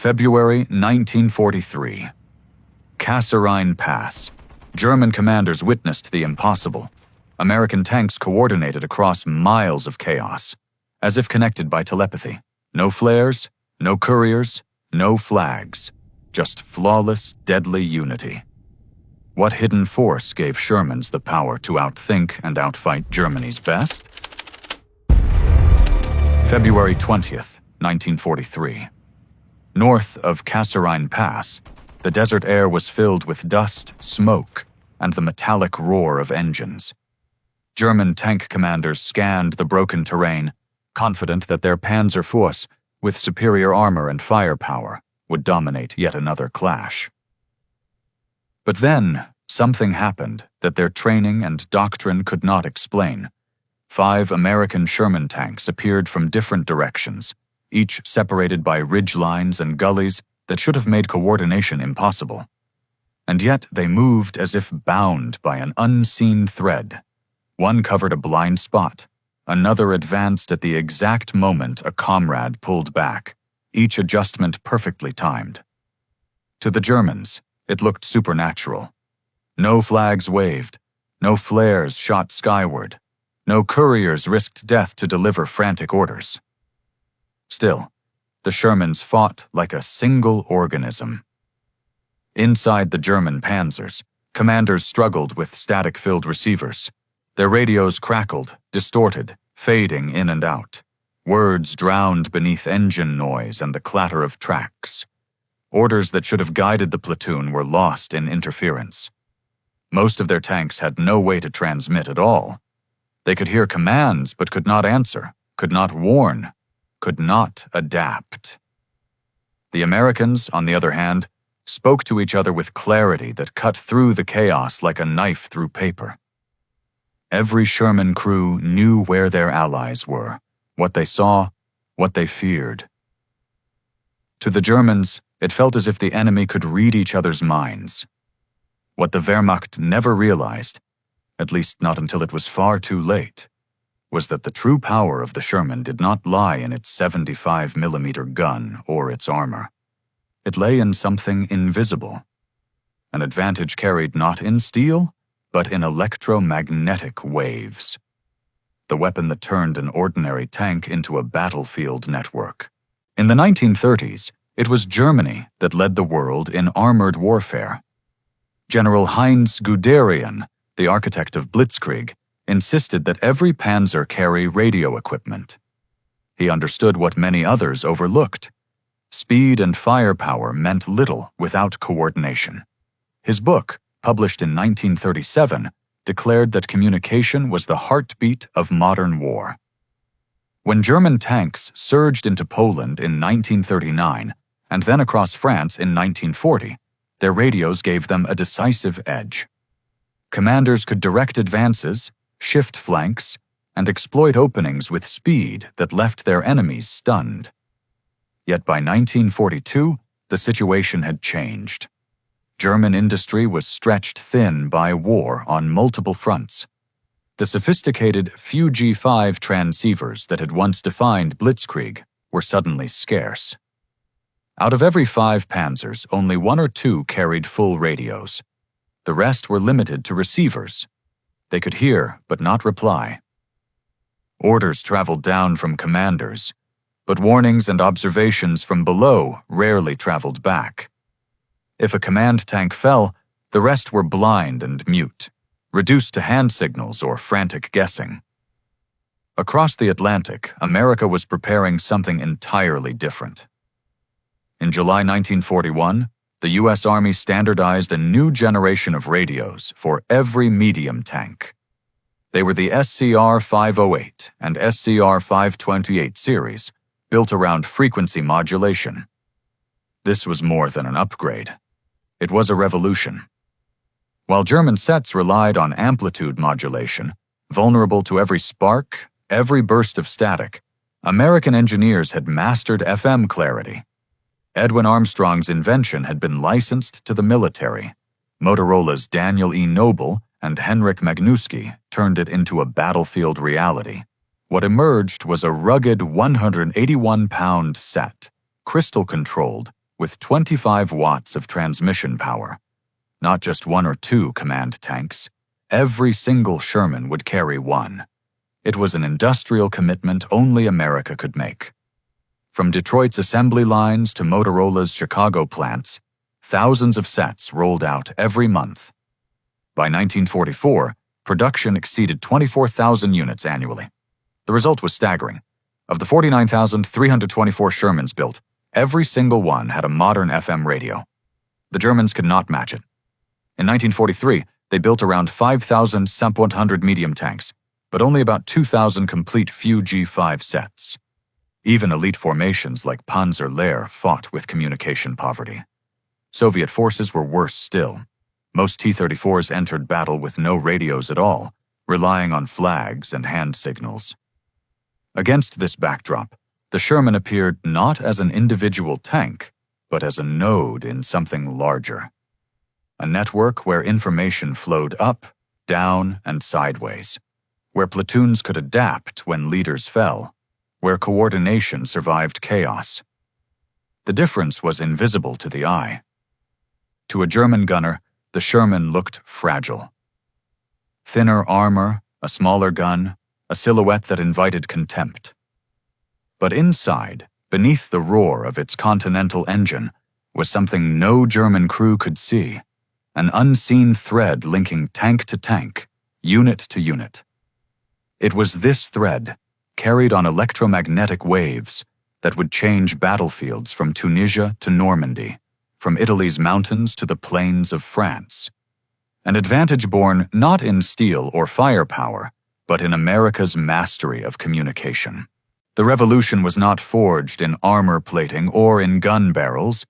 February 1943. Kasserine Pass. German commanders witnessed the impossible. American tanks coordinated across miles of chaos, as if connected by telepathy. No flares, no couriers, no flags. Just flawless, deadly unity. What hidden force gave Shermans the power to outthink and outfight Germany's best? February 20th, 1943. North of Kasserine Pass, the desert air was filled with dust, smoke, and the metallic roar of engines. German tank commanders scanned the broken terrain, confident that their Panzer force, with superior armor and firepower, would dominate yet another clash. But then, something happened that their training and doctrine could not explain. 5 American Sherman tanks appeared from different directions, each separated by ridge lines and gullies that should have made coordination impossible. And yet they moved as if bound by an unseen thread. One covered a blind spot, another advanced at the exact moment a comrade pulled back, each adjustment perfectly timed. To the Germans, it looked supernatural. No flags waved, no flares shot skyward, no couriers risked death to deliver frantic orders. Still, the Shermans fought like a single organism. Inside the German Panzers, commanders struggled with static-filled receivers. Their radios crackled, distorted, fading in and out. Words drowned beneath engine noise and the clatter of tracks. Orders that should have guided the platoon were lost in interference. Most of their tanks had no way to transmit at all. They could hear commands but could not answer, could not warn, could not adapt. The Americans, on the other hand, spoke to each other with clarity that cut through the chaos like a knife through paper. Every Sherman crew knew where their allies were, what they saw, what they feared. To the Germans, it felt as if the enemy could read each other's minds. What the Wehrmacht never realized, at least not until it was far too late, was that the true power of the Sherman did not lie in its 75mm gun or its armor. It lay in something invisible, an advantage carried not in steel, but in electromagnetic waves. The weapon that turned an ordinary tank into a battlefield network. In the 1930s, it was Germany that led the world in armored warfare. General Heinz Guderian, the architect of Blitzkrieg, insisted that every Panzer carry radio equipment. He understood what many others overlooked. Speed and firepower meant little without coordination. His book, published in 1937, declared that communication was the heartbeat of modern war. When German tanks surged into Poland in 1939 and then across France in 1940, their radios gave them a decisive edge. Commanders could direct advances, shift flanks, and exploit openings with speed that left their enemies stunned. Yet by 1942, the situation had changed. German industry was stretched thin by war on multiple fronts. The sophisticated Fuji-5 transceivers that had once defined Blitzkrieg were suddenly scarce. Out of every 5 Panzers, only 1 or 2 carried full radios. The rest were limited to receivers. They could hear but not reply. Orders traveled down from commanders, but warnings and observations from below rarely traveled back. If a command tank fell, the rest were blind and mute, reduced to hand signals or frantic guessing. Across the Atlantic, America was preparing something entirely different. In July 1941, the U.S. Army standardized a new generation of radios for every medium tank. They were the SCR-508 and SCR-528 series, built around frequency modulation. This was more than an upgrade. It was a revolution. While German sets relied on amplitude modulation, vulnerable to every spark, every burst of static, American engineers had mastered FM clarity. Edwin Armstrong's invention had been licensed to the military. Motorola's Daniel E. Noble and Henrik Magnuski turned it into a battlefield reality. What emerged was a rugged 181-pound set, crystal-controlled, with 25 watts of transmission power. Not just one or two command tanks. Every single Sherman would carry one. It was an industrial commitment only America could make. From Detroit's assembly lines to Motorola's Chicago plants, thousands of sets rolled out every month. By 1944, production exceeded 24,000 units annually. The result was staggering. Of the 49,324 Shermans built, every single one had a modern FM radio. The Germans could not match it. In 1943, they built around 5,000 SEMP 100 medium tanks, but only about 2,000 complete few G5 sets. Even elite formations like Panzer Lehr fought with communication poverty. Soviet forces were worse still. Most T-34s entered battle with no radios at all, relying on flags and hand signals. Against this backdrop, the Sherman appeared not as an individual tank, but as a node in something larger. A network where information flowed up, down, and sideways, where platoons could adapt when leaders fell, where coordination survived chaos. The difference was invisible to the eye. To a German gunner, the Sherman looked fragile. Thinner armor, a smaller gun, a silhouette that invited contempt. But inside, beneath the roar of its Continental engine, was something no German crew could see, an unseen thread linking tank to tank, unit to unit. It was this thread, carried on electromagnetic waves, that would change battlefields from Tunisia to Normandy, from Italy's mountains to the plains of France. An advantage born not in steel or firepower, but in America's mastery of communication. The revolution was not forged in armor plating or in gun barrels.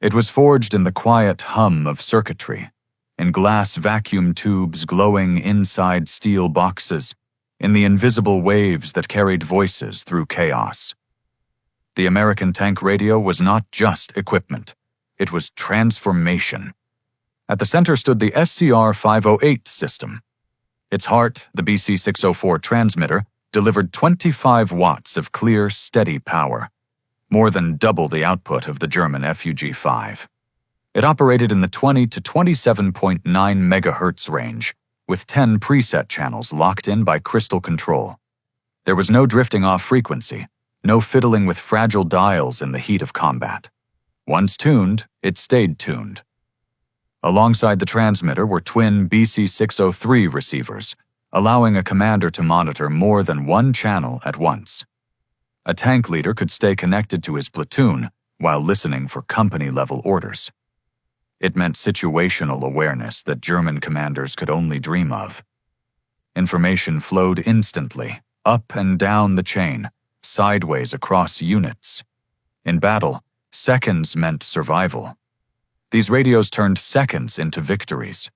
It was forged in the quiet hum of circuitry, in glass vacuum tubes glowing inside steel boxes, in the invisible waves that carried voices through chaos. The American tank radio was not just equipment. It was transformation. At the center stood the SCR 508 system. Its heart, the BC 604 transmitter, delivered 25 watts of clear, steady power, more than double the output of the German FUG-5. It operated in the 20 to 27.9 megahertz range, with 10 preset channels locked in by crystal control. There was no drifting off frequency, no fiddling with fragile dials in the heat of combat. Once tuned, it stayed tuned. Alongside the transmitter were twin BC 603 receivers, allowing a commander to monitor more than one channel at once. A tank leader could stay connected to his platoon while listening for company-level orders. It meant situational awareness that German commanders could only dream of. Information flowed instantly, up and down the chain, sideways across units. In battle, seconds meant survival. These radios turned seconds into victories.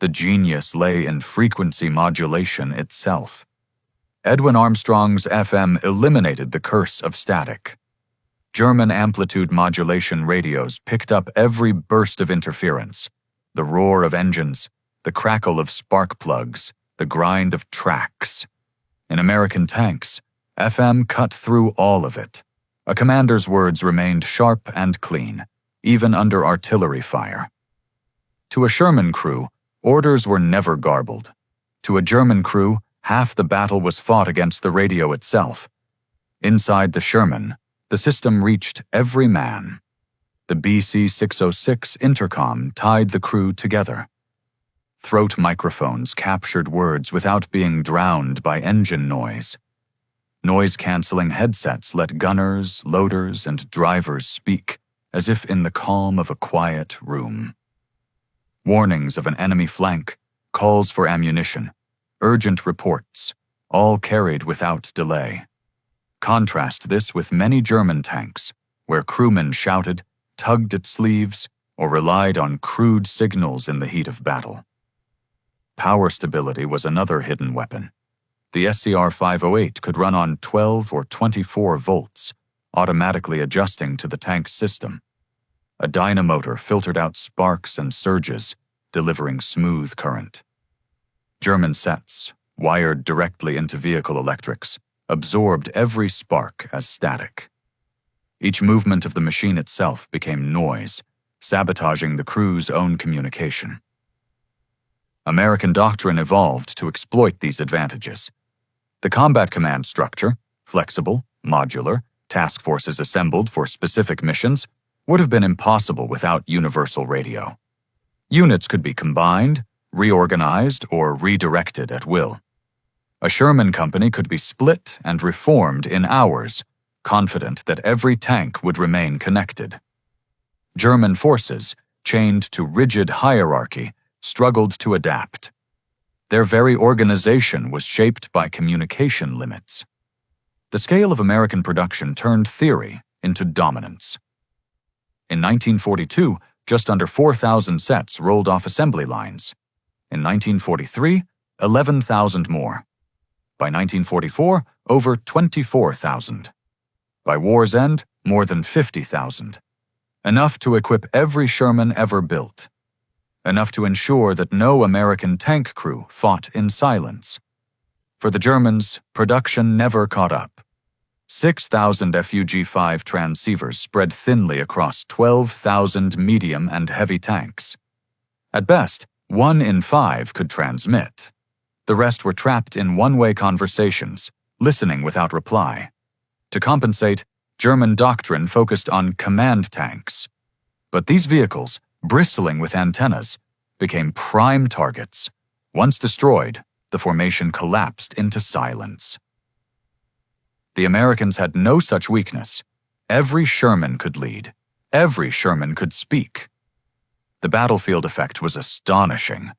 The genius lay in frequency modulation itself. Edwin Armstrong's FM eliminated the curse of static. German amplitude modulation radios picked up every burst of interference, the roar of engines, the crackle of spark plugs, the grind of tracks. In American tanks, FM cut through all of it. A commander's words remained sharp and clean, even under artillery fire. To a Sherman crew, orders were never garbled. To a German crew, half the battle was fought against the radio itself. Inside the Sherman, the system reached every man. The BC 606 intercom tied the crew together. Throat microphones captured words without being drowned by engine noise. Noise-canceling headsets let gunners, loaders, and drivers speak, as if in the calm of a quiet room. Warnings of an enemy flank, calls for ammunition, urgent reports, all carried without delay. Contrast this with many German tanks, where crewmen shouted, tugged at sleeves, or relied on crude signals in the heat of battle. Power stability was another hidden weapon. The SCR 508 could run on 12 or 24 volts, automatically adjusting to the tank's system. A dynamotor filtered out sparks and surges, delivering smooth current. German sets, wired directly into vehicle electrics, absorbed every spark as static. Each movement of the machine itself became noise, sabotaging the crew's own communication. American doctrine evolved to exploit these advantages. The combat command structure, flexible, modular, task forces assembled for specific missions, would have been impossible without universal radio. Units could be combined, reorganized, or redirected at will. A Sherman company could be split and reformed in hours, confident that every tank would remain connected. German forces, chained to rigid hierarchy, struggled to adapt. Their very organization was shaped by communication limits. The scale of American production turned theory into dominance. In 1942, just under 4,000 sets rolled off assembly lines. In 1943, 11,000 more. By 1944, over 24,000. By war's end, more than 50,000. Enough to equip every Sherman ever built. Enough to ensure that no American tank crew fought in silence. For the Germans, production never caught up. 6,000 FUG-5 transceivers spread thinly across 12,000 medium and heavy tanks. At best, 1 in 5 could transmit. The rest were trapped in one-way conversations, listening without reply. To compensate, German doctrine focused on command tanks. But these vehicles, bristling with antennas, became prime targets. Once destroyed, the formation collapsed into silence. The Americans had no such weakness. Every Sherman could lead. Every Sherman could speak. The battlefield effect was astonishing.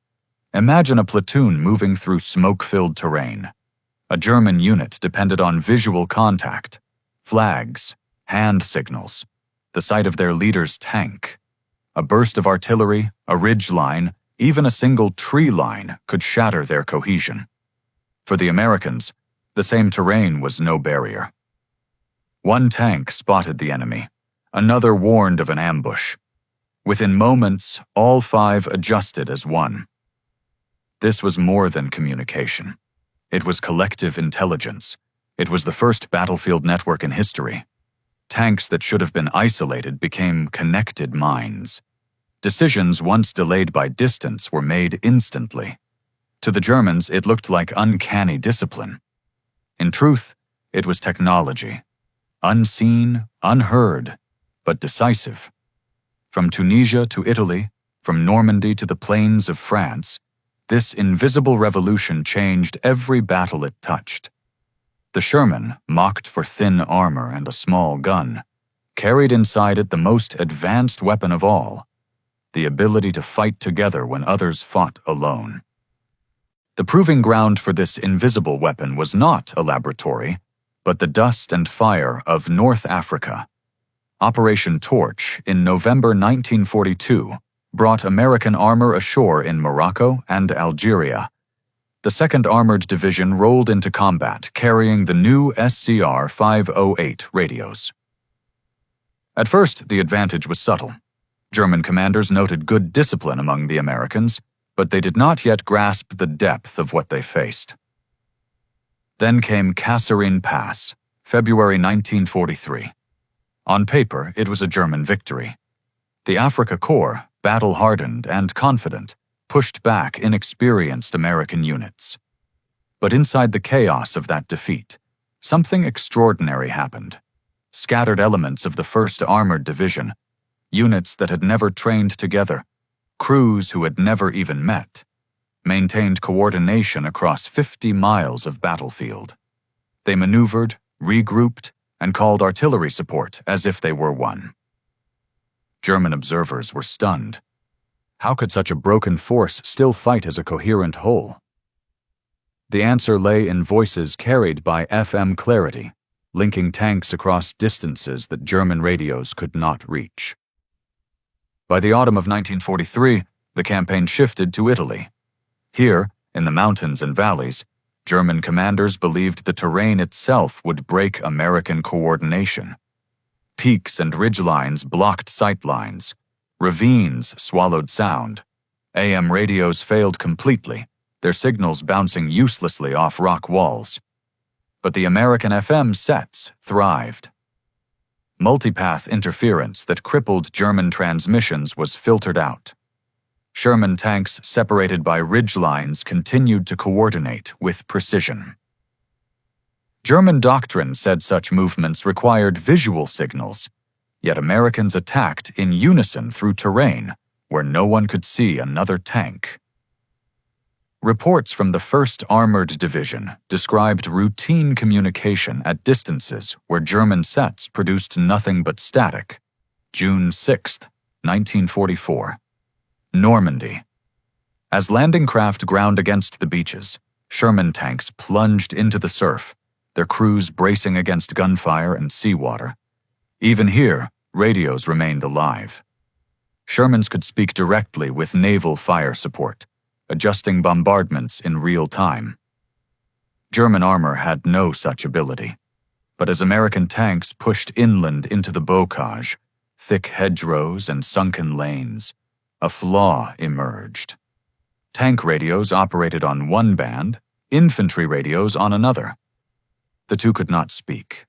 Imagine a platoon moving through smoke-filled terrain. A German unit depended on visual contact, flags, hand signals, the sight of their leader's tank. A burst of artillery, a ridge line, even a single tree line could shatter their cohesion. For the Americans, the same terrain was no barrier. One tank spotted the enemy. Another warned of an ambush. Within moments, all 5 adjusted as one. This was more than communication. It was collective intelligence. It was the first battlefield network in history. Tanks that should have been isolated became connected minds. Decisions once delayed by distance were made instantly. To the Germans, it looked like uncanny discipline. In truth, it was technology. Unseen, unheard, but decisive. From Tunisia to Italy, from Normandy to the plains of France, this invisible revolution changed every battle it touched. The Sherman, mocked for thin armor and a small gun, carried inside it the most advanced weapon of all, the ability to fight together when others fought alone. The proving ground for this invisible weapon was not a laboratory, but the dust and fire of North Africa. Operation Torch in November 1942 brought American armor ashore in Morocco and Algeria. The 2nd Armored Division rolled into combat carrying the new SCR-508 radios. At first, the advantage was subtle. German commanders noted good discipline among the Americans, but they did not yet grasp the depth of what they faced. Then came Kasserine Pass, February 1943. On paper, it was a German victory. The Afrika Korps, battle-hardened and confident, pushed back inexperienced American units. But inside the chaos of that defeat, something extraordinary happened. Scattered elements of the 1st Armored Division, units that had never trained together, crews who had never even met, maintained coordination across 50 miles of battlefield. They maneuvered, regrouped, and called artillery support as if they were one. German observers were stunned. How could such a broken force still fight as a coherent whole? The answer lay in voices carried by FM clarity, linking tanks across distances that German radios could not reach. By the autumn of 1943, the campaign shifted to Italy. Here, in the mountains and valleys, German commanders believed the terrain itself would break American coordination. Peaks and ridgelines blocked sight lines. Ravines swallowed sound. AM radios failed completely, their signals bouncing uselessly off rock walls. But the American FM sets thrived. Multipath interference that crippled German transmissions was filtered out. Sherman tanks separated by ridge lines continued to coordinate with precision. German doctrine said such movements required visual signals, yet Americans attacked in unison through terrain where no one could see another tank. Reports from the 1st Armored Division described routine communication at distances where German sets produced nothing but static. June 6, 1944. Normandy. As landing craft ground against the beaches, Sherman tanks plunged into the surf, their crews bracing against gunfire and seawater. Even here, radios remained alive. Shermans could speak directly with naval fire support, adjusting bombardments in real time. German armor had no such ability, but as American tanks pushed inland into the bocage, thick hedgerows and sunken lanes, a flaw emerged. Tank radios operated on one band, infantry radios on another. The two could not speak.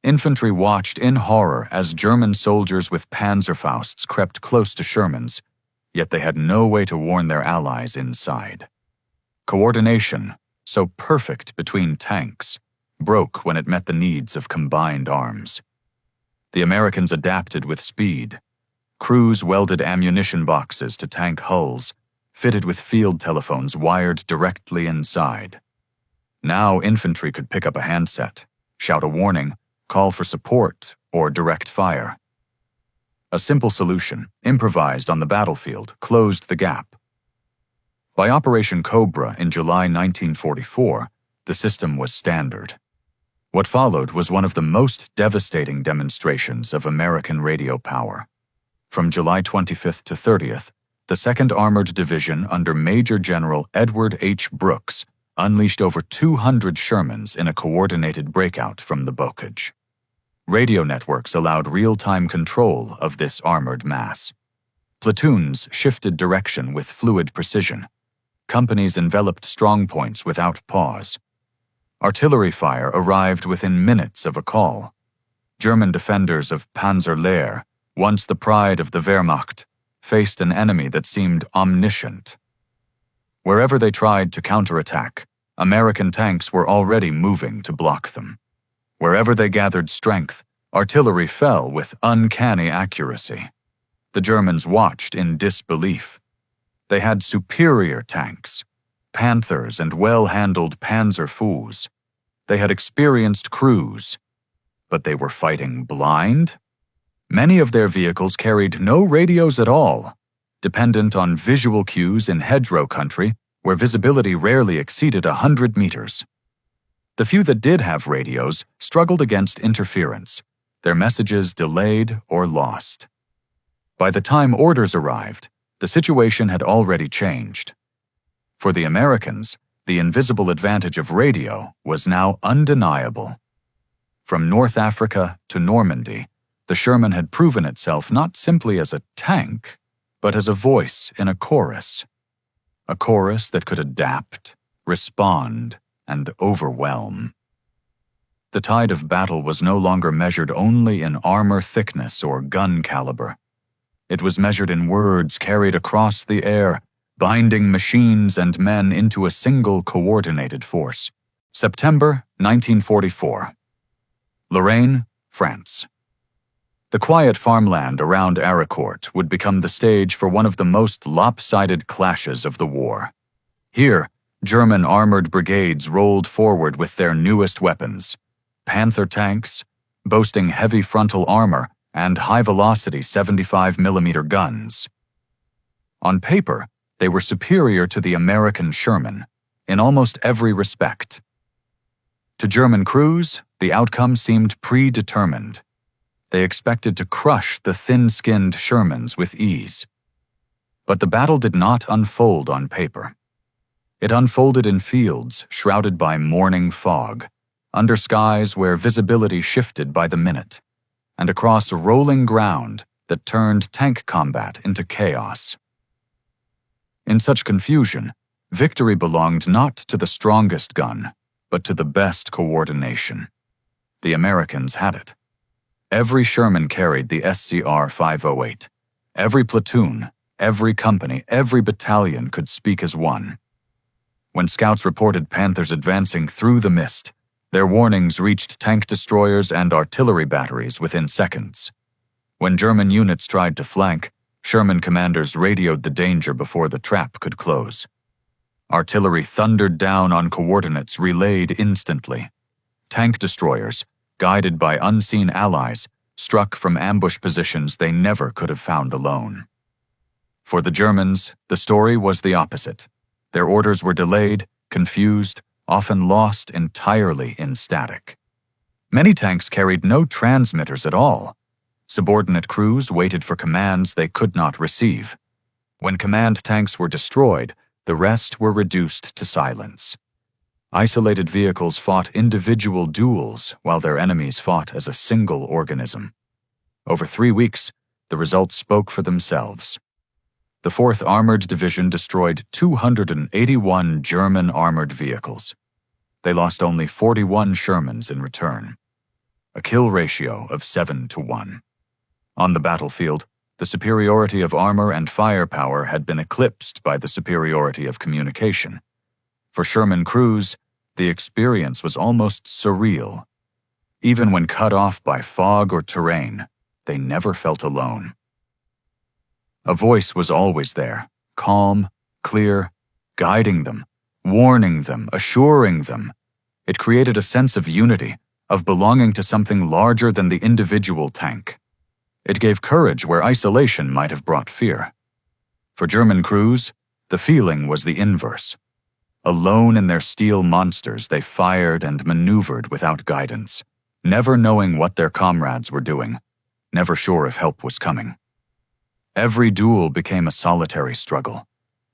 Infantry watched in horror as German soldiers with Panzerfausts crept close to Shermans, yet they had no way to warn their allies inside. Coordination, so perfect between tanks, broke when it met the needs of combined arms. The Americans adapted with speed. Crews welded ammunition boxes to tank hulls, fitted with field telephones wired directly inside. Now infantry could pick up a handset, shout a warning, call for support, or direct fire. A simple solution, improvised on the battlefield, closed the gap. By Operation Cobra in July 1944, the system was standard. What followed was one of the most devastating demonstrations of American radio power. From July 25th to 30th, the 2nd Armored Division under Major General Edward H. Brooks unleashed over 200 Shermans in a coordinated breakout from the bocage. Radio networks allowed real-time control of this armored mass. Platoons shifted direction with fluid precision. Companies enveloped strongpoints without pause. Artillery fire arrived within minutes of a call. German defenders of Panzer Lehr, once the pride of the Wehrmacht, faced an enemy that seemed omniscient. Wherever they tried to counterattack, American tanks were already moving to block them. Wherever they gathered strength, artillery fell with uncanny accuracy. The Germans watched in disbelief. They had superior tanks, Panthers and well-handled Panzer IVs. They had experienced crews, but they were fighting blind? Many of their vehicles carried no radios at all, dependent on visual cues in hedgerow country where visibility rarely exceeded 100 meters. The few that did have radios struggled against interference, their messages delayed or lost. By the time orders arrived, the situation had already changed. For the Americans, the invisible advantage of radio was now undeniable. From North Africa to Normandy, the Sherman had proven itself not simply as a tank, but as a voice in a chorus that could adapt, respond, and overwhelm. The tide of battle was no longer measured only in armor thickness or gun caliber. It was measured in words carried across the air, binding machines and men into a single coordinated force. September 1944. Lorraine, France. The quiet farmland around Aricourt would become the stage for one of the most lopsided clashes of the war. Here, German armored brigades rolled forward with their newest weapons, Panther tanks, boasting heavy frontal armor and high-velocity 75mm guns. On paper, they were superior to the American Sherman in almost every respect. To German crews, the outcome seemed predetermined. They expected to crush the thin-skinned Shermans with ease. But the battle did not unfold on paper. It unfolded in fields shrouded by morning fog, under skies where visibility shifted by the minute, and across rolling ground that turned tank combat into chaos. In such confusion, victory belonged not to the strongest gun, but to the best coordination. The Americans had it. Every Sherman carried the SCR 508. Every platoon, every company, every battalion could speak as one. When scouts reported Panthers advancing through the mist, their warnings reached tank destroyers and artillery batteries within seconds. When German units tried to flank, Sherman commanders radioed the danger before the trap could close. Artillery thundered down on coordinates relayed instantly. Tank destroyers, guided by unseen allies, struck from ambush positions they never could have found alone. For the Germans, the story was the opposite. Their orders were delayed, confused, often lost entirely in static. Many tanks carried no transmitters at all. Subordinate crews waited for commands they could not receive. When command tanks were destroyed, the rest were reduced to silence. Isolated vehicles fought individual duels while their enemies fought as a single organism. Over 3 weeks, the results spoke for themselves. The 4th Armored Division destroyed 281 German armored vehicles. They lost only 41 Shermans in return. A kill ratio of 7-1. On the battlefield, the superiority of armor and firepower had been eclipsed by the superiority of communication. For Sherman crews, the experience was almost surreal. Even when cut off by fog or terrain, they never felt alone. A voice was always there, calm, clear, guiding them, warning them, assuring them. It created a sense of unity, of belonging to something larger than the individual tank. It gave courage where isolation might have brought fear. For German crews, the feeling was the inverse. Alone in their steel monsters, they fired and maneuvered without guidance, never knowing what their comrades were doing, never sure if help was coming. Every duel became a solitary struggle,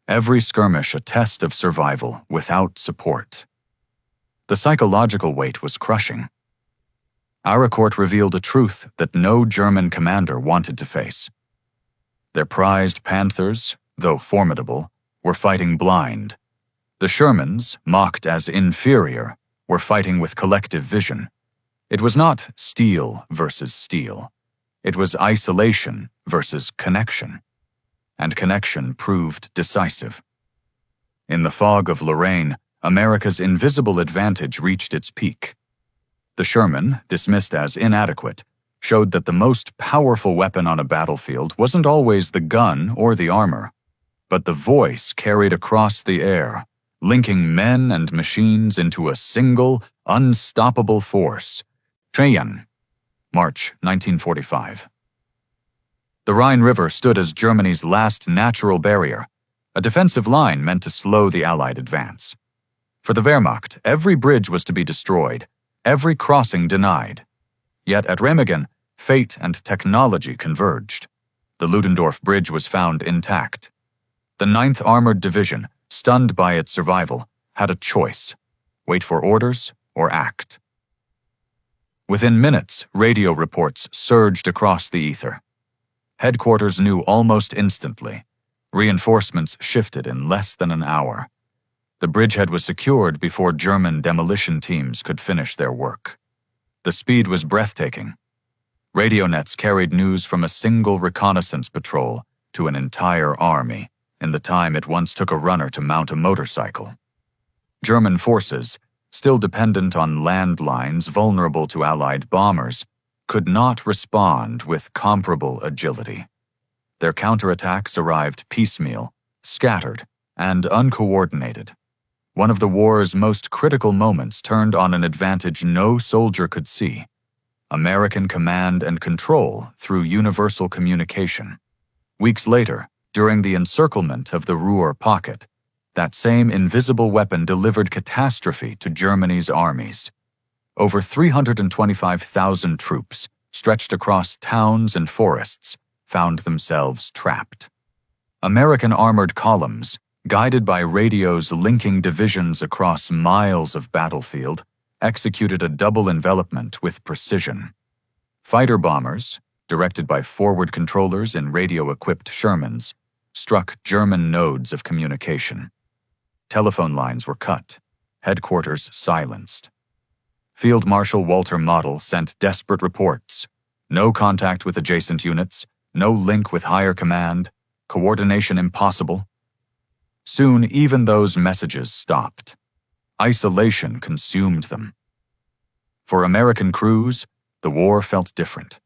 every skirmish a test of survival without support. The psychological weight was crushing. Our report revealed a truth that no German commander wanted to face. Their prized Panthers, though formidable, were fighting blind. The Shermans, mocked as inferior, were fighting with collective vision. It was not steel versus steel. It was isolation versus connection. And connection proved decisive. In the fog of Lorraine, America's invisible advantage reached its peak. The Sherman, dismissed as inadequate, showed that the most powerful weapon on a battlefield wasn't always the gun or the armor, but the voice carried across the air, linking men and machines into a single, unstoppable force. Cheyenne, March 1945. The Rhine River stood as Germany's last natural barrier, a defensive line meant to slow the Allied advance. For the Wehrmacht, every bridge was to be destroyed, every crossing denied. Yet at Remagen, fate and technology converged. The Ludendorff Bridge was found intact. The 9th Armored Division, stunned by its survival, had a choice: wait for orders or act. Within minutes, radio reports surged across the ether. Headquarters knew almost instantly. Reinforcements shifted in less than an hour. The bridgehead was secured before German demolition teams could finish their work. The speed was breathtaking. Radio nets carried news from a single reconnaissance patrol to an entire army in the time it once took a runner to mount a motorcycle. German forces, still dependent on landlines vulnerable to Allied bombers, could not respond with comparable agility. Their counterattacks arrived piecemeal, scattered, and uncoordinated. One of the war's most critical moments turned on an advantage no soldier could see: American command and control through universal communication. Weeks later, during the encirclement of the Ruhr pocket, that same invisible weapon delivered catastrophe to Germany's armies. Over 325,000 troops, stretched across towns and forests, found themselves trapped. American armored columns, guided by radios linking divisions across miles of battlefield, executed a double envelopment with precision. Fighter bombers, directed by forward controllers in radio-equipped Shermans, struck German nodes of communication. Telephone lines were cut, headquarters silenced. Field Marshal Walter Model sent desperate reports. No contact with adjacent units, no link with higher command, coordination impossible. Soon, even those messages stopped. Isolation consumed them. For American crews, the war felt different.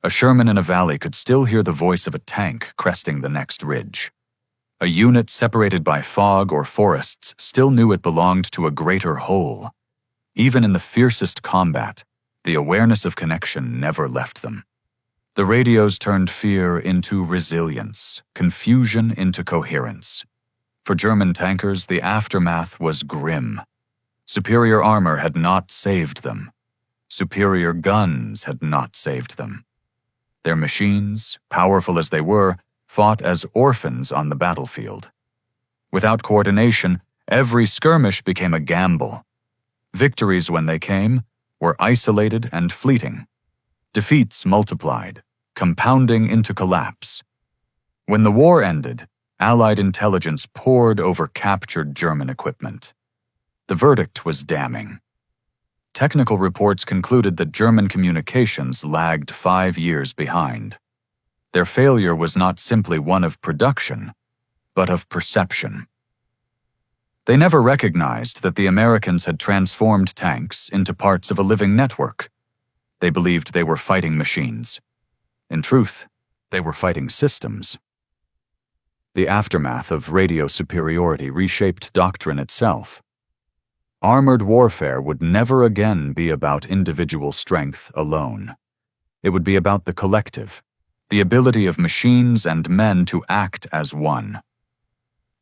A Sherman in a valley could still hear the voice of a tank cresting the next ridge. A unit separated by fog or forests still knew it belonged to a greater whole. Even in the fiercest combat, the awareness of connection never left them. The radios turned fear into resilience, confusion into coherence. For German tankers, the aftermath was grim. Superior armor had not saved them. Superior guns had not saved them. Their machines, powerful as they were, fought as orphans on the battlefield. Without coordination, every skirmish became a gamble. Victories, when they came, were isolated and fleeting. Defeats multiplied, compounding into collapse. When the war ended, Allied intelligence poured over captured German equipment. The verdict was damning. Technical reports concluded that German communications lagged 5 years behind. Their failure was not simply one of production, but of perception. They never recognized that the Americans had transformed tanks into parts of a living network. They believed they were fighting machines. In truth, they were fighting systems. The aftermath of radio superiority reshaped doctrine itself. Armored warfare would never again be about individual strength alone. It would be about the collective, the ability of machines and men to act as one.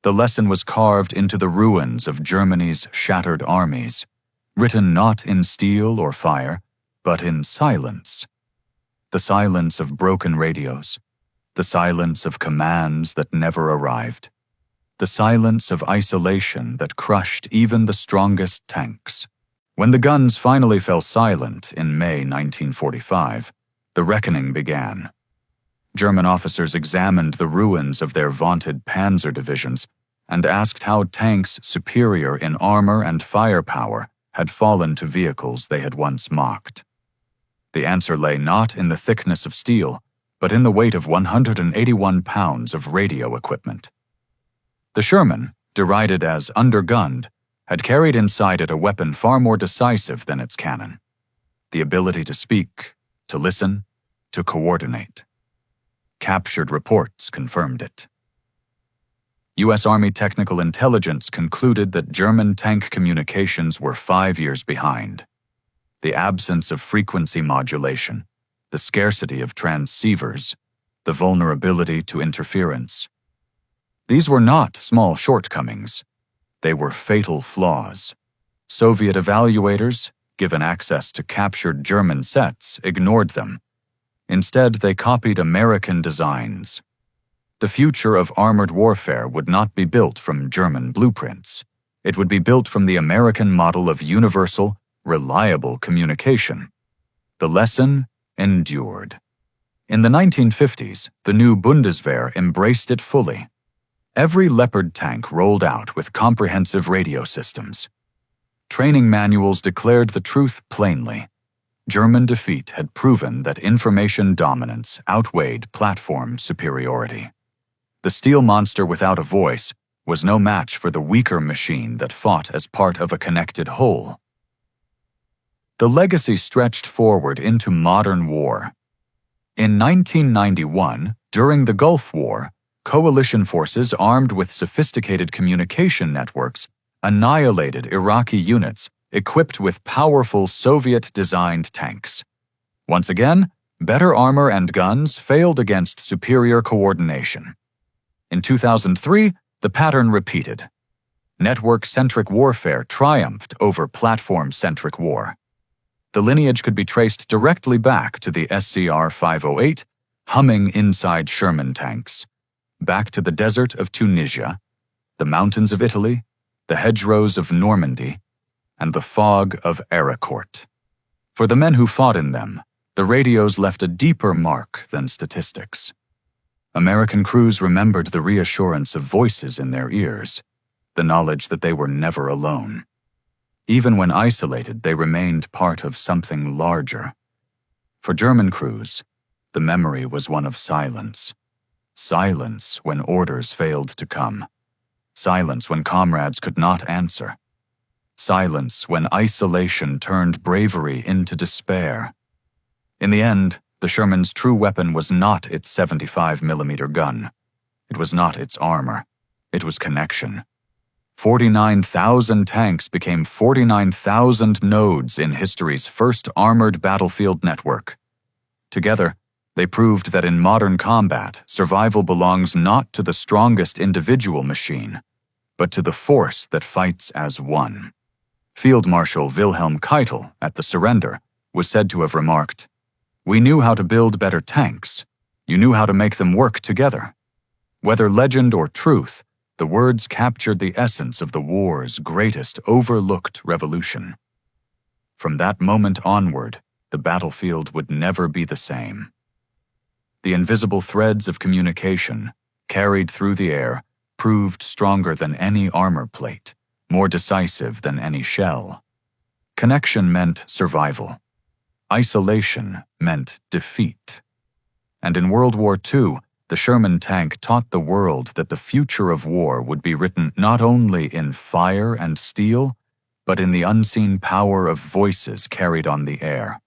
The lesson was carved into the ruins of Germany's shattered armies, written not in steel or fire, but in silence. The silence of broken radios, the silence of commands that never arrived, the silence of isolation that crushed even the strongest tanks. When the guns finally fell silent in May 1945, the reckoning began. German officers examined the ruins of their vaunted Panzer divisions and asked how tanks superior in armor and firepower had fallen to vehicles they had once mocked. The answer lay not in the thickness of steel, but in the weight of 181 pounds of radio equipment. The Sherman, derided as undergunned, had carried inside it a weapon far more decisive than its cannon: the ability to speak, to listen, to coordinate. Captured reports confirmed it. U.S. Army Technical Intelligence concluded that German tank communications were 5 years behind. The absence of frequency modulation, the scarcity of transceivers, the vulnerability to interference. These were not small shortcomings. They were fatal flaws. Soviet evaluators, given access to captured German sets, ignored them. Instead, they copied American designs. The future of armored warfare would not be built from German blueprints. It would be built from the American model of universal, reliable communication. The lesson endured. In the 1950s, the new Bundeswehr embraced it fully. Every Leopard tank rolled out with comprehensive radio systems. Training manuals declared the truth plainly. German defeat had proven that information dominance outweighed platform superiority. The steel monster without a voice was no match for the weaker machine that fought as part of a connected whole. The legacy stretched forward into modern war. In 1991, during the Gulf War, coalition forces armed with sophisticated communication networks annihilated Iraqi units equipped with powerful Soviet-designed tanks. Once again, better armor and guns failed against superior coordination. In 2003, the pattern repeated. Network-centric warfare triumphed over platform-centric war. The lineage could be traced directly back to the SCR 508, humming inside Sherman tanks, back to the desert of Tunisia, the mountains of Italy, the hedgerows of Normandy, and the fog of Aracourt. For the men who fought in them, the radios left a deeper mark than statistics. American crews remembered the reassurance of voices in their ears, the knowledge that they were never alone. Even when isolated, they remained part of something larger. For German crews, the memory was one of silence. Silence when orders failed to come. Silence when comrades could not answer. Silence when isolation turned bravery into despair. In the end, the Sherman's true weapon was not its 75mm gun. It was not its armor. It was connection. 49,000 tanks became 49,000 nodes in history's first armored battlefield network. Together, they proved that in modern combat, survival belongs not to the strongest individual machine, but to the force that fights as one. Field Marshal Wilhelm Keitel, at the surrender, was said to have remarked, "We knew how to build better tanks. You knew how to make them work together." Whether legend or truth, the words captured the essence of the war's greatest overlooked revolution. From that moment onward, the battlefield would never be the same. The invisible threads of communication, carried through the air, proved stronger than any armor plate, more decisive than any shell. Connection meant survival. Isolation meant defeat. And in World War II, the Sherman tank taught the world that the future of war would be written not only in fire and steel, but in the unseen power of voices carried on the air.